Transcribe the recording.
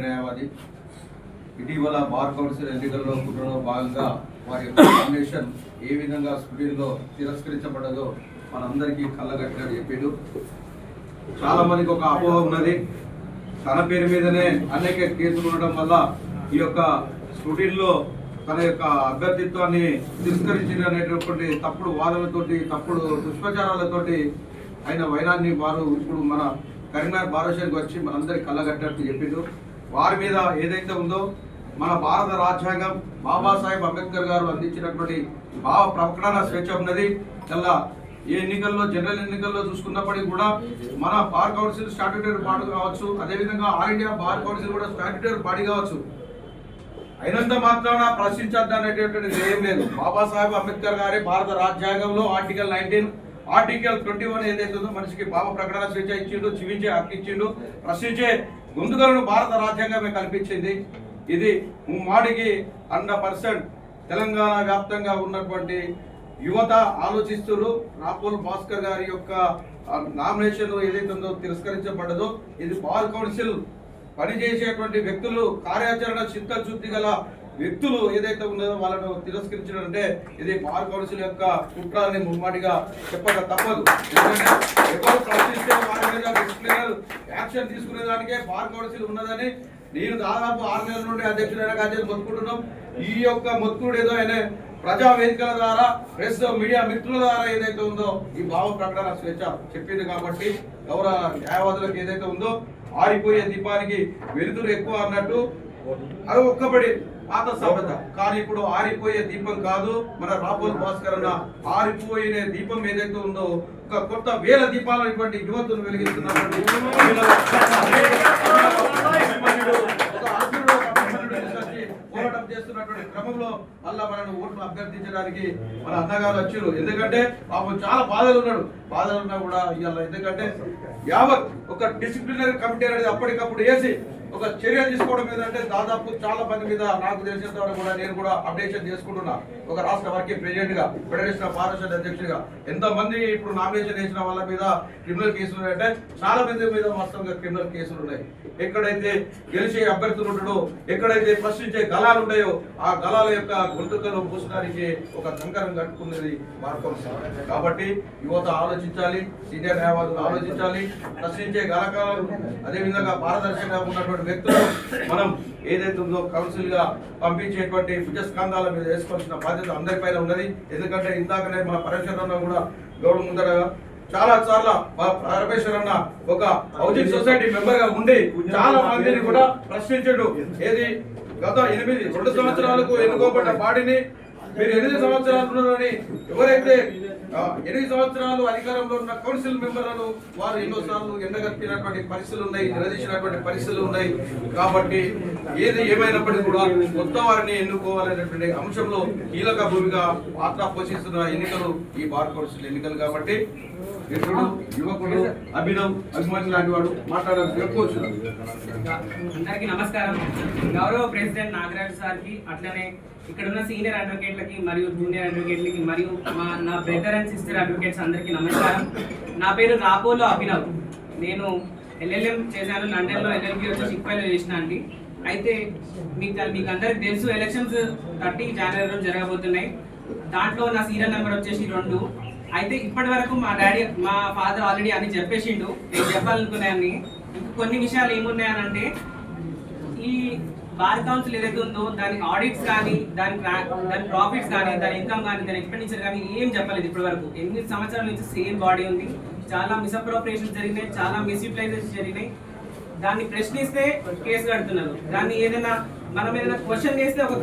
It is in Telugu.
న్యాయవాది ఇటీవల బార్ కౌన్సిల్ ఎన్నికల్లో కుట్రలో భాగంగా వారి యొక్క నామినేషన్ ఏ విధంగా స్క్రీన్లో తిరస్కరించబడ్డదో మనందరికీ కళ్ళగట్టినట్టు చెప్పాడు. చాలా మందికి ఒక అపోహ ఉన్నది, తన పేరు మీదనే అనేక కేసులు ఉండడం వల్ల ఈ యొక్క స్టూడియోలో తన యొక్క అభ్యర్థిత్వాన్ని తిరస్కరించిన అనేటటువంటి తప్పుడు వాదనలతోటి, తప్పుడు దుష్ప్రచారాలతోటి ఆయన వైరాన్ని వారు ఇప్పుడు మన కరీంనగర్ బారోషన్కి వచ్చి మనందరికి కళ్ళగట్టినట్టు చెప్పిండు. వారి మీద ఏదైతే ఉందో మన భారత రాజ్యాంగం బాబాసాహెబ్ అంబేద్కర్ గారు అందించినటువంటి భావ ప్రకటన స్వేచ్ఛ ఉన్నది. ఇలా ఏ ఎన్నికల్లో జనరల్ ఎన్నికల్లో చూసుకున్నప్పటికీ కూడా మన బార్ కౌన్సిల్ స్టాట్యూటరీ బాడీ కావచ్చు, అదేవిధంగా ఆల్ ఇండియా బార్ కౌన్సిల్ కూడా స్టాట్యూటరీ బాడీ కావచ్చు. అయినంత మాత్రాన ప్రశ్నించద్దు అనేటటువంటిది ఏం లేదు. బాబాసాహెబ్ అంబేద్కర్ గారి భారత రాజ్యాంగంలో ఆర్టికల్ 19 ఆర్టికల్ 21 ఏదైతే ఉందో మనిషికి భావ ప్రకటన స్వేచ్ఛ ఇచ్చిండు, జీవించే హక్కు ఇచ్చిండు, ప్రశ్నించే గొంతుకలను భారత రాజ్యాంగమే కల్పించింది. ఇది మాడికి 100% తెలంగాణ వ్యాప్తంగా ఉన్నటువంటి యువత ఆలోచిస్తున్నారు. రాపోల్ భాస్కర్ గారి యొక్క నామినేషన్ ఏదైతే ఉందో తిరస్కరించబడ్డదో ఇది బార్ కౌన్సిల్ పనిచేసేటువంటి వ్యక్తులు, కార్యాచరణ చిత్తశుద్ధి గల వ్యక్తులు ఏదైతే ఉన్నదో వాళ్ళను తిరస్కరించడం అంటే ఇది బార్ కౌన్సిల్ యొక్క కుట్రాన్ని ముమ్మాటిగా చెప్పక తప్పదు. ఎవరు ప్రశ్నిస్తే వారి మీద డిసిప్లినరీ యాక్షన్ తీసుకునే దానికే బార్ కౌన్సిల్ ఉన్నదని నేను దాదాపు 6 నెలల నుండి అధ్యక్షుడైన కాదు మొత్తుకుంటున్నాం. ఈ యొక్క మొత్తుకుడు ఏదో ఆయన ప్రజా వేదికల ద్వారా, ప్రెస్ మీడియా మిత్రుల ద్వారా ఏదైతే ఉందో ఈ భావ ప్రకటన స్వేచ్ఛ చెప్పింది కాబట్టి గౌరవ న్యాయవాదులకు ఏదైతే ఉందో ఆరిపోయే దీపానికి వెలుతురు ఎక్కువ అన్నట్టు అది ఒక్కబడి పాత సభ్యత. కానీ ఇప్పుడు ఆరిపోయే దీపం కాదు, మన రాపోల్ భాస్కర్ అన్న ఆరిపోయిన దీపం ఏదైతే ఉందో ఒక కొత్త వేల దీపాలు ఇటువంటి యువతను వెలిగిస్తున్నటువంటి పోరాటం చేస్తున్నటువంటి క్రమంలో మళ్ళా మనను ఓట్లు అభ్యర్థించడానికి మన అన్నగారు వచ్చారు. ఎందుకంటే పాపం చాలా బాధలు ఉన్నాడు, బాధలు ఉన్నా కూడా ఇవాళ ఎందుకంటే యావత్ ఒక డిసిప్లినరీ కమిటీ అనేది అప్పటికప్పుడు వేసి ఒక చర్య తీసుకోవడం ఏంటంటే దాదాపు చాలా మంది మీద నాకు తెలిసినంత వరకు కూడా నేను కూడా అప్డేషన్ చేసుకుంటున్నా. ఒక రాష్ట్ర వర్కింగ్ ప్రెసిడెంట్ గా, ఫెడరేషన్ ఆఫ్ బారోషన్స్ అధ్యక్షుడిగా ఎంతమంది ఇప్పుడు నామినేషన్ వేసిన వాళ్ళ మీద క్రిమినల్ కేసులు ఉన్నాయంటే చాలా మంది మీద వాస్తవంగా క్రిమినల్ కేసులు ఉన్నాయి. ఎక్కడైతే గెలిచే అభ్యర్థులు ఉంటాడో, ఎక్కడైతే ప్రశ్నించే గలాలు ఉన్నాయో ఆ గలాల యొక్క గొంతుకలు పూసడానికి ఒక కంకరం కట్టుకున్నది మార్గం. కాబట్టి యువత ఆలోచించాలి, సీనియర్ న్యాయవాదులు ఆలోచించాలి, ప్రశ్నించే గలకాలను అదేవిధంగా పారదర్శకంగా ఉన్నటువంటి వ్యక్తులు మనం ఏదైతే ఉందో కౌన్సిల్ గా పంపించేటువంటి భుజస్కంధాల మీద వేసుకోవాల్సిన బాధ్యత అందరిపైన ఉన్నది. ఎందుకంటే ఇందాకనే మన పరమేశ్వర కూడా గౌరవ ముందర చాలా సార్లు పరమేశ్వర్ అన్న ఒక హౌసింగ్ సొసైటీ మెంబర్ గా ఉండి చాలా మందిని కూడా ప్రశ్నించాడు. ఏది గత 2 సంవత్సరాలకు ఎన్నుకోబడ్డ బాడీని మీరు 8 సంవత్సరాలు ఎవరైతే 8 సంవత్సరాలు అధికారంలో ఉన్న కౌన్సిల్ మెంబర్లను వారు ఎన్నోసార్లు ఎండగట్టినటువంటి పరిస్థితులు ఉన్నాయి, నిలదీసినటువంటి పరిస్థితులు ఉన్నాయి. కాబట్టి ఏది ఏమైనప్పటికీ కూడా కొత్త వారిని ఎన్నుకోవాలనేటువంటి అంశంలో కీలక భూమిక పాత్ర పోషిస్తున్న ఎన్నికలు ఈ బార్ కౌన్సిల్ ఎన్నికలు. కాబట్టి మిత్రుడు, యువకుడు, అభినవ్, అభిమాని లాంటి వాడు మాట్లాడాలని చెప్పుకోవచ్చు. అందరికీ నమస్కారం. గౌరవ ప్రెసిడెంట్ నాగరాజు సార్కి, అట్లనే ఇక్కడ ఉన్న సీనియర్ అడ్వకేట్లకి మరియు జూనియర్ అడ్వకేట్లకి మరియు నా బ్రదర్ అండ్ సిస్టర్ అడ్వకేట్స్ అందరికీ నమస్కారం. నా పేరు రాపోలో అభినవ్. నేను LLM చేశాను, లండన్లో LLB వచ్చి చిక్పైలో చేసిన అండి. అయితే మీకు అందరికి తెలుసు, ఎలక్షన్స్ 30 జనవరిలో జరగబోతున్నాయి. దాంట్లో నా సీరియల్ నెంబర్ వచ్చేసి 2. అయితే ఇప్పటి వరకు మా ఫాదర్ ఆల్రెడీ అని చెప్పేసిండు. నేను చెప్పాలనుకున్నాయని కొన్ని విషయాలు ఏమున్నాయనంటే, ఈ బార్ కౌన్సిల్ ఏదైతే ఉందో దాని ఆడిట్స్ కానీ, దాని ప్రాఫిట్స్ కానీ, దాని ఇన్కమ్ కానీ, దాని ఎక్స్పెండిచర్ కానీ ఏం చెప్పలేదు ఇప్పటి వరకు. 8 సంవత్సరాల నుంచి సేమ్ బాడీ ఉంది. చాలా మిస్అప్రోప్రియేషన్స్ జరిగినాయి, చాలా మిస్యూటిలైజేషన్ జరిగినాయి. దాన్ని ప్రశ్నిస్తే కేసు కడుతున్నారు. దాన్ని మనం ఏదైనా క్వశ్చన్ చేస్తే ఒక